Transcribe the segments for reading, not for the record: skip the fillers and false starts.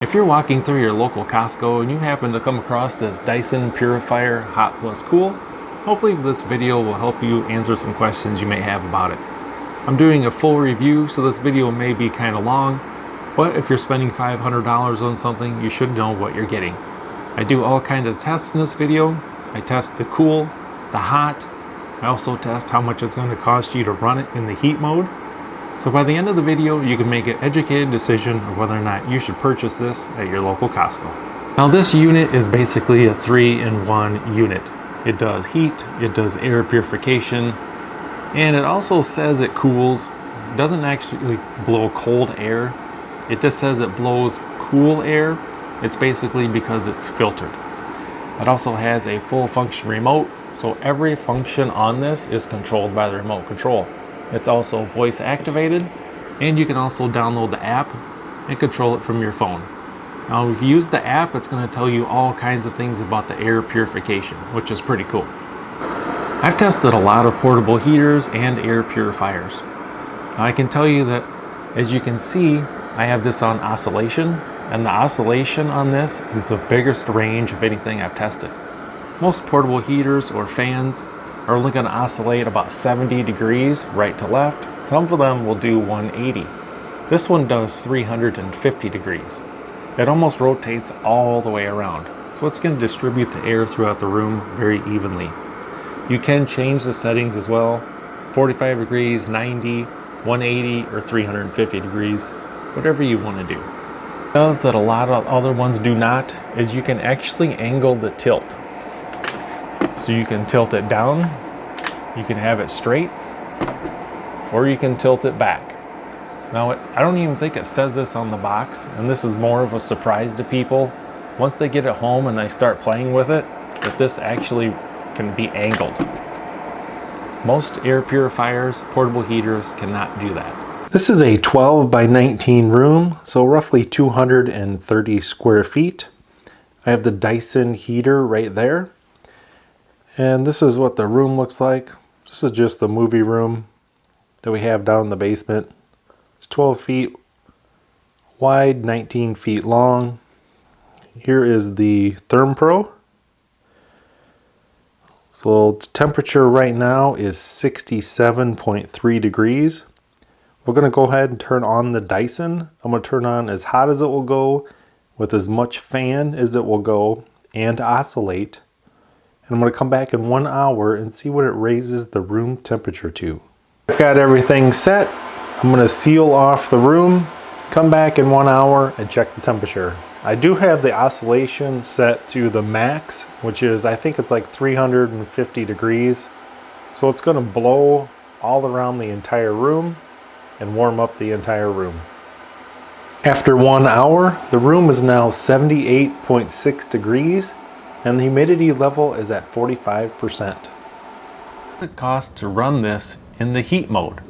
If you're walking through your local Costco and you happen to come across this Dyson Purifier Hot+Cool, hopefully this video will help you answer some questions you may have about it. I'm doing a full review, so this video may be kind of long, but if you're spending $500 on something, you should know what you're getting. I do all kinds of tests in this video. I test the cool, the hot. I also test how much it's going to cost you to run it in the heat mode. So by the end of the video, you can make an educated decision of whether or not you should purchase this at your local Costco. Now this unit is basically a 3-in-1 unit. It does heat, it does air purification, and it also says it cools. It doesn't actually blow cold air. It just says it blows cool air. It's basically because it's filtered. It also has a full function remote, so every function on this is controlled by the remote control. It's also voice activated, and you can also download the app and control it from your phone. Now if you use the app, it's going to tell you all kinds of things about the air purification, which is pretty cool. I've tested a lot of portable heaters and air purifiers. Now I can tell you that, as you can see, I have this on oscillation, and the oscillation on this is the biggest range of anything I've tested. Most portable heaters or fans are only going to oscillate about 70 degrees right to left. Some of them will do 180. This one does 350 degrees. It almost rotates all the way around, so it's going to distribute the air throughout the room very evenly. You can change the settings as well: 45 degrees, 90, 180, or 350 degrees, whatever you want to do. What does that a lot of other ones do not is you can actually angle the tilt. So you can tilt it down, you can have it straight, or you can tilt it back. Now I don't even think it says this on the box, and this is more of a surprise to people once they get it home and they start playing with it, that this actually can be angled. Most air purifiers, portable heaters cannot do that. This is a 12 by 19 room, so roughly 230 square feet. I have the Dyson heater right there. And this is what the room looks like. This is just the movie room that we have down in the basement. It's 12 feet wide, 19 feet long. Here is the ThermPro. So the temperature right now is 67.3 degrees. We're going to go ahead and turn on the Dyson. I'm going to turn on as hot as it will go, with as much fan as it will go, and oscillate. And I'm going to come back in 1 hour and see what it raises the room temperature to. I've got everything set. I'm going to seal off the room, come back in 1 hour and check the temperature. I do have the oscillation set to the max, which is, I think it's like 350 degrees. So it's going to blow all around the entire room and warm up the entire room. After 1 hour, the room is now 78.6 degrees. And the humidity level is at 45%. It costs to run this in the heat mode.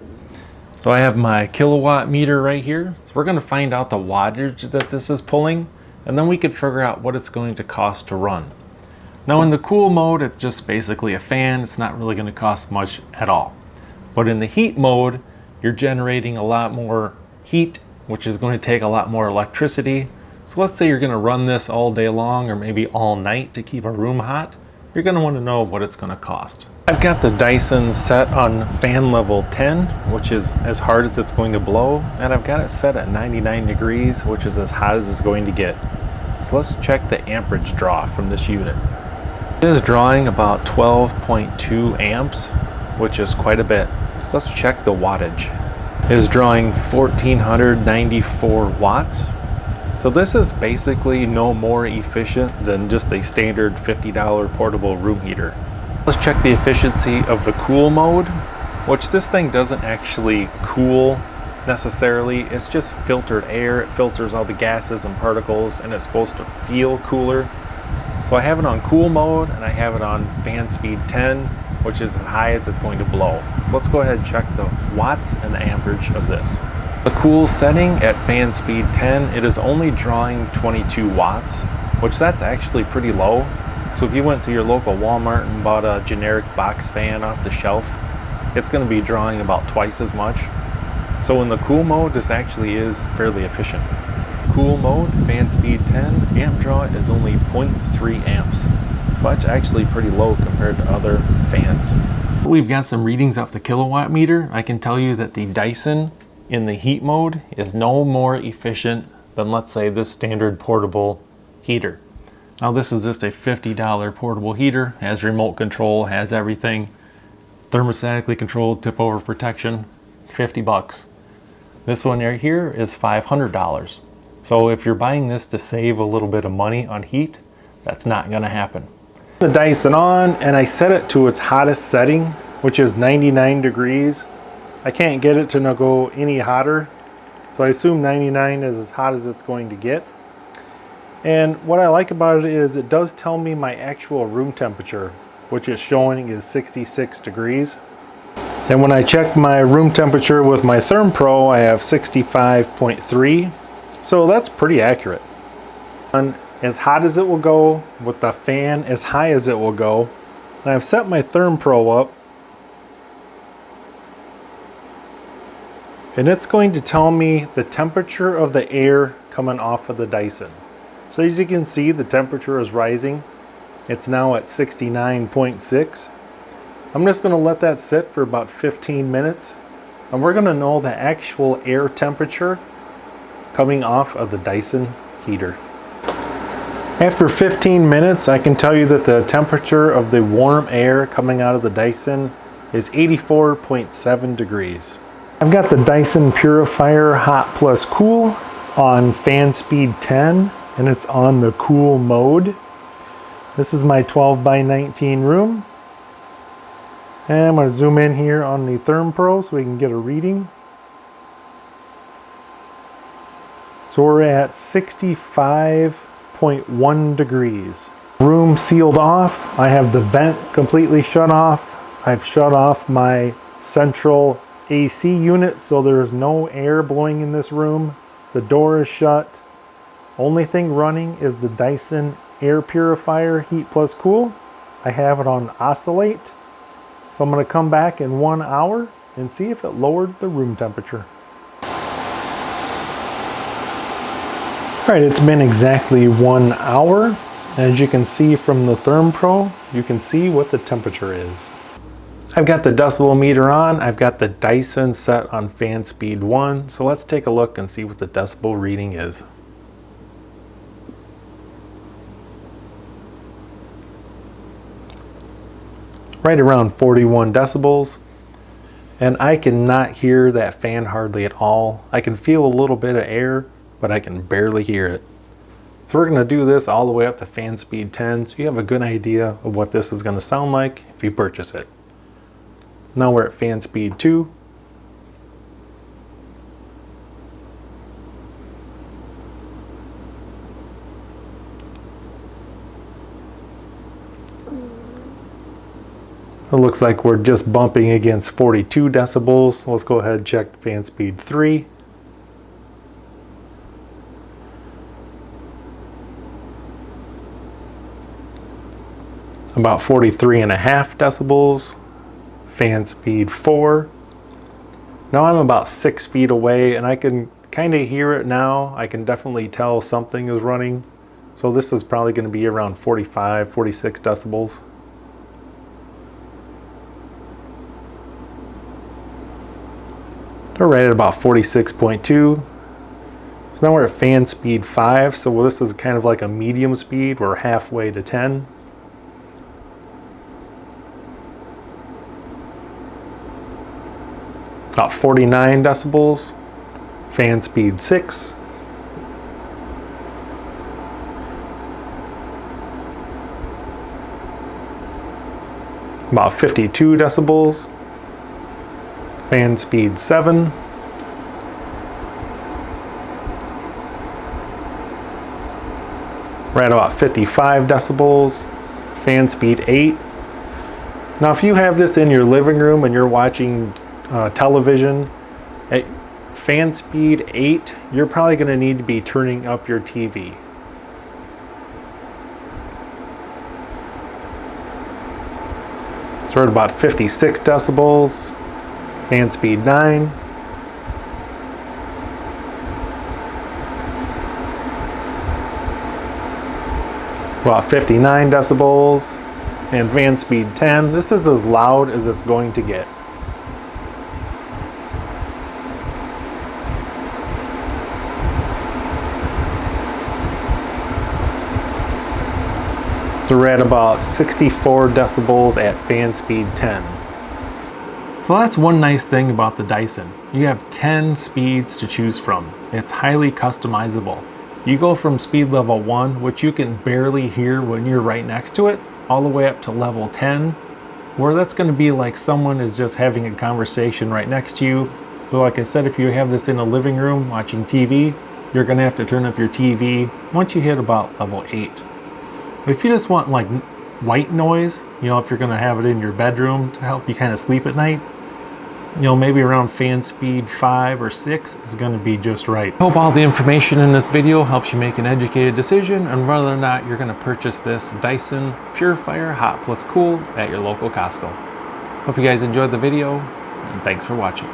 So I have my kilowatt meter right here. So we're going to find out the wattage that this is pulling, and then we can figure out what it's going to cost to run. Now in the cool mode, it's just basically a fan. It's not really going to cost much at all. But in the heat mode, you're generating a lot more heat, which is going to take a lot more electricity. So let's say you're going to run this all day long or maybe all night to keep a room hot. You're going to want to know what it's going to cost. I've got the Dyson set on fan level 10, which is as hard as it's going to blow, and I've got it set at 99 degrees, which is as hot as it's going to get. So let's check the amperage draw from this unit. It is drawing about 12.2 amps, which is quite a bit. So let's check the wattage. It is drawing 1494 watts. So this is basically no more efficient than just a standard $50 portable room heater. Let's check the efficiency of the cool mode, which this thing doesn't actually cool necessarily. It's just filtered air. It filters all the gases and particles, and it's supposed to feel cooler. So I have it on cool mode, and I have it on fan speed 10, which is as high as it's going to blow. Let's go ahead and check the watts and the amperage of this. The cool setting at fan speed 10, it is only drawing 22 watts, which that's actually pretty low. So if you went to your local Walmart and bought a generic box fan off the shelf, it's going to be drawing about twice as much. So in the cool mode, this actually is fairly efficient. cool mode, fan speed 10, amp draw is only 0.3 amps. So that's actually pretty low compared to other fans. We've got some readings off the kilowatt meter. I can tell you that the Dyson in the heat mode is no more efficient than, let's say, this standard portable heater. Now this is just a $50 portable heater, has remote control, has everything, thermostatically controlled, tip over protection, 50 bucks. This one right here is $500. So if you're buying this to save a little bit of money on heat, that's not gonna happen. The Dyson on, and I set it to its hottest setting, which is 99 degrees. I can't get it to go any hotter, so I assume 99 is as hot as it's going to get. And what I like about it is it does tell me my actual room temperature, which is showing is 66 degrees. And when I check my room temperature with my ThermPro, I have 65.3, so that's pretty accurate. And as hot as it will go, with the fan as high as it will go. And I've set my ThermPro up, and it's going to tell me the temperature of the air coming off of the Dyson. So as you can see, the temperature is rising. It's now at 69.6. I'm just going to let that sit for about 15 minutes, and we're going to know the actual air temperature coming off of the Dyson heater. After 15 minutes, I can tell you that the temperature of the warm air coming out of the Dyson is 84.7 degrees. I've got the Dyson Purifier Hot+Cool on fan speed 10, and it's on the cool mode. This is my 12x19 room. And I'm going to zoom in here on the ThermPro so we can get a reading. So we're at 65.1 degrees. Room sealed off. I have the vent completely shut off. I've shut off my central AC unit so there's no air blowing in this room. The door is shut. Only thing running is the Dyson Air Purifier Heat+Cool. I have it on oscillate. So I'm going to come back in 1 hour and see if it lowered the room temperature. Alright, it's been exactly 1 hour. As you can see from the ThermPro, you can see what the temperature is. I've got the decibel meter on. I've got the Dyson set on fan speed 1. So let's take a look and see what the decibel reading is. Right around 41 decibels. And I cannot hear that fan hardly at all. I can feel a little bit of air, but I can barely hear it. So we're going to do this all the way up to fan speed 10, so you have a good idea of what this is going to sound like if you purchase it. Now we're at fan speed 2. It looks like we're just bumping against 42 decibels. Let's go ahead and check fan speed 3. About 43.5 decibels. Fan speed 4. Now I'm about 6 feet away and I can kind of hear it now. I can definitely tell something is running. So this is probably going to be around 45, 46 decibels. We're right at about 46.2. So now we're at fan speed 5. So this is kind of like a medium speed. We're halfway to 10. About 49 decibels. Fan speed 6. About 52 decibels. Fan speed 7. Right about 55 decibels. Fan speed 8. Now if you have this in your living room and you're watching television at fan speed 8, you're probably going to need to be turning up your TV. So we're at about 56 decibels. Fan speed 9. about 59 decibels, and fan speed 10. This is as loud as it's going to get. So we're at about 64 decibels at fan speed 10. So that's one nice thing about the Dyson. You have 10 speeds to choose from. It's highly customizable. You go from speed level 1, which you can barely hear when you're right next to it, all the way up to level 10, where that's going to be like someone is just having a conversation right next to you. But like I said, if you have this in a living room watching TV, you're going to have to turn up your TV once you hit about level 8. But if you just want like white noise, you know, if you're going to have it in your bedroom to help you kind of sleep at night, you know, maybe around fan speed 5 or 6 is going to be just right. I hope all the information in this video helps you make an educated decision on whether or not you're going to purchase this Dyson Purifier Hot+Cool at your local Costco. Hope you guys enjoyed the video, and thanks for watching.